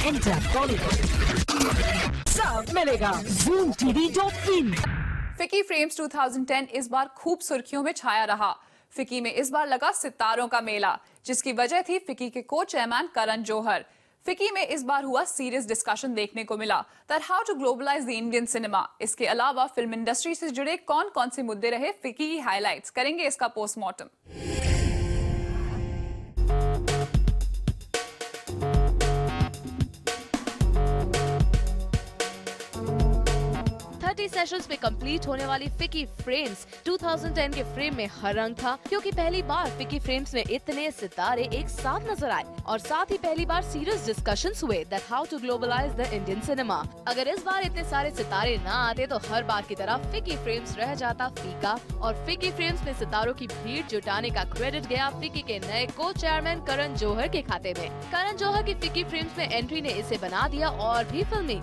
Enter Bollywood सब मिलेगा ZoomTV.in। फिकी फ्रेम्स 2010 इस बार खूब सुर्खियों में छाया रहा। फिकी में इस बार लगा सितारों का मेला, जिसकी वजह थी फिकी के को चेयरमैन करण जौहर। फिकी में इस बार हुआ सीरियस डिस्कशन देखने को मिला that how to globalise the Indian cinema. इसके अलावा फिल्म इंडस्ट्री से जुड़े कौन कौन से मुद्दे रहे, फिकी की हाइलाइट्स करेंगे इसका पोस्टमार्टम। 30 सेशंस में कंप्लीट होने वाली फिकी फ्रेम्स 2010 के फ्रेम में हर रंग था, क्योंकि पहली बार फिकी फ्रेम्स में इतने सितारे एक साथ नजर आए और साथ ही पहली बार सीरियस डिस्कशंस हुए that how to globalise the Indian cinema. अगर इस बार इतने सारे सितारे न आते तो हर बार की तरह फिकी फ्रेम्स रह जाता फीका और फिकी फ्रेम्स में सितारों की भीड़ जुटाने का क्रेडिट गया फिकी के नए को चेयरमैन करण जौहर के खाते में। करण जौहर की फिकी फ्रेम्स में एंट्री ने इसे बना दिया और भी फिल्मी।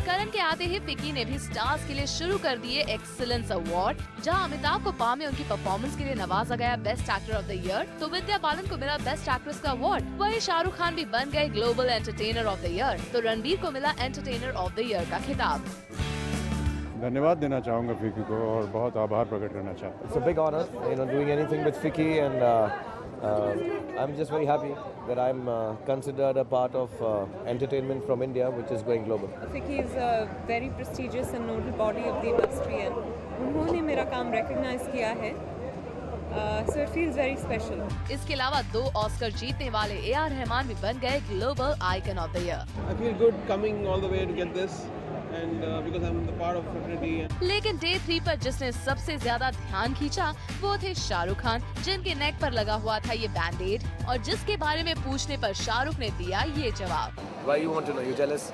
करण के आते ही फिकी ने भी स्टार्स के लिए शुरू कर दिए एक्सीलेंस अवार्ड, जहां अमिताभ को पा में उनकी परफॉर्मेंस के लिए नवाजा गया best actor of the year, तो विद्या बालन को मिला बेस्ट एक्ट्रेस का अवार्ड। वहीं शाहरुख खान भी बन गए global entertainer of the year, तो रणबीर को मिला एंटरटेनर ऑफ द ईयर का खिताब। धन्यवाद देना चाहूँगा फिकी को और बहुत आभार प्रकट करना चाहता हूँ। It's a big honor, doing anything with Fiki, and I'm just very happy that I'm considered a part of entertainment from India, which is going global. Fiki is a very prestigious and notable body of the industry, and उन्होंने मेरा काम recognize किया है, so it feels very special. इसके अलावा 2 Oscar जीतने वाले A.R. Rahman भी बन गए global icon of the year. I feel good coming all the way to get this. And because I'm the part of fraternity. लेकिन डे 3 पर जिसने सबसे ज्यादा ध्यान खींचा वो थे शाहरुख खान, जिनके नेक पर लगा हुआ था ये बैंडेड और जिसके बारे में पूछने पर शाहरुख ने दिया ये जवाब। Why you want to know? You jealous?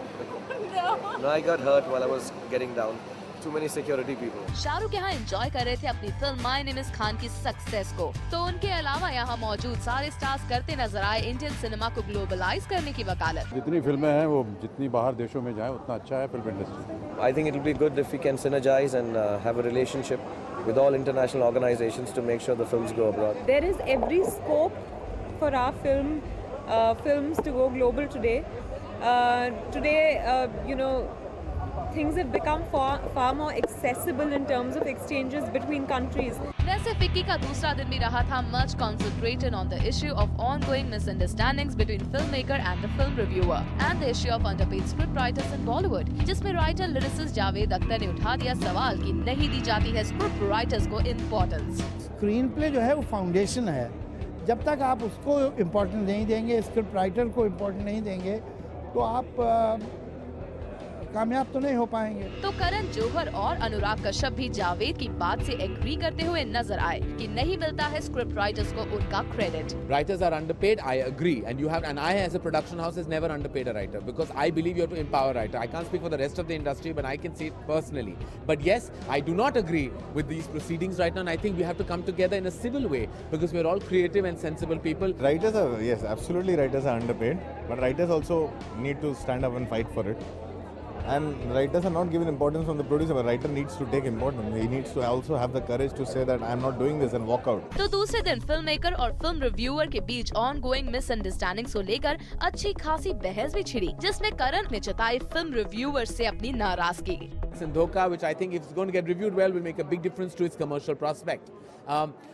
No, I got hurt while I was getting down. Too many security people. Shahrukh यहाँ एंजॉय कर रहे थे अपनी film my name is Khan की सक्सेस को, तो उनके अलावा यहाँ मौजूद सारे स्टार्स करते नजर आए इंडियन सिनेमा को ग्लोबलाइज करने की वकालत। जितनी फिल्में हैं वो जितनी बाहर देशों में जाए उतना अच्छा है film industry. I think it will be good if we can synergize and have a relationship with all international organizations to make sure the films go abroad. There is every scope for our films to go global today. Things have become far more accessible in terms of exchanges between countries. वैसे FICCI का दूसरा दिन भी रहा था much concentrated on the issue of ongoing misunderstandings between filmmaker and the film reviewer and the issue of underpaid scriptwriters in Bollywood, जिसमें writer lyricist Javed Akhtar ने उठा दिया सवाल कि नहीं दी जाती है स्क्रिप्ट राइटर्स को इम्पोर्टेंस। स्क्रीन प्ले जो है वो फाउंडेशन है, जब तक आप उसको इम्पोर्टेंस नहीं देंगे, स्क्रिप्ट राइटर को इम्पोर्टेंस नहीं देंगे तो आप कामयाब तो नहीं हो पाएंगे। तो करण जौहर और अनुराग कश्यप भी जावेद की बात से एग्री करते हुए नजर आए कि नहीं मिलता है स्क्रिप्ट राइटर्स को उनका credit. Writers are underpaid, I agree, and I as a production house has never underpaid a writer because I believe you have to empower a writer. I can't speak for the rest of the industry, but I can see it personally. But yes, I do not agree with these proceedings right now, and I think we have to come together in a civil way because we're all creative and sensible people. Writers are, yes, absolutely writers are underpaid, but writers also need to stand up and fight for it. And writers are not given importance from the producer. A writer needs to take importance. He needs to also have the courage to say that I am not doing this and walk out. तो दूसरे दिन film maker और film reviewer के बीच ongoing misunderstandings को लेकर अच्छी खासी बहस भी छिड़ी, जिसमें करण ने जताई फिल्म रिव्यूअर से अपनी नाराजगी। Sindhoka, which I think if it's going to get reviewed well, will make a big difference to its commercial prospect.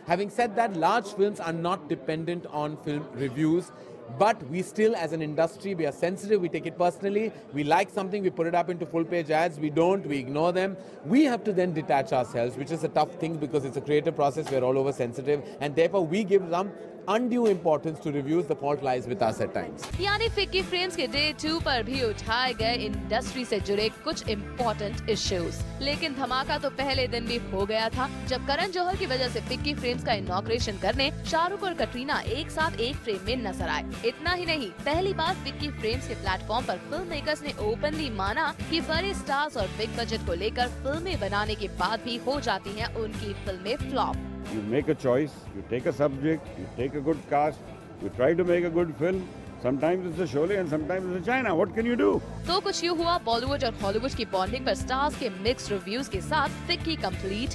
Having said that, large films are not dependent on film reviews. But we still, as an industry, we are sensitive, we take it personally. We like something, we put it up into full-page ads. We don't, we ignore them. We have to then detach ourselves, which is a tough thing because it's a creative process. We're all over sensitive. And therefore, we give some undue importance to reviews. The fault lies with us at times. यानी FICCI frames के day 2 पर भी उठाए गए industry से जुड़े कुछ important issues, लेकिन धमाका तो पहले दिन भी हो गया था जब करण जौहर की वजह से फिक्की फ्रेम्स का इनॉग्रेशन करने शाहरुख और कटरीना एक साथ एक फ्रेम में नजर आए। इतना ही नहीं, पहली बार फिक्की फ्रेम्स के प्लेटफॉर्म पर फिल्म मेकर्स ने ओपनली माना कि बड़े स्टार्स और बिग बजट को लेकर फिल्में बनाने के बाद भी हो जाती हैं उनकी फिल्में flop. You make a choice, you take a subject, you take a good cast, you try to make a good film. Sometimes it's a Sholay and sometimes it's a China. What can you do? तो कुछ यूँ हुआ बॉलीवुड और Hollywood की bonding पर stars के mixed reviews के साथ फिक्की कंप्लीट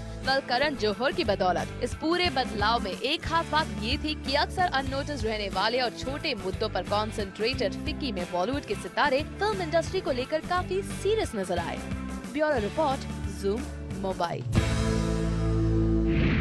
करण जौहर की बदौलत। इस पूरे बदलाव में एक खास बात ये थी कि अक्सर अननोटिस रहने वाले और छोटे मुद्दों पर कॉन्सेंट्रेटेड फिक्की में बॉलीवुड के सितारे फिल्म इंडस्ट्री को लेकर काफी सीरियस नजर आए। Bureau report, zoom mobile.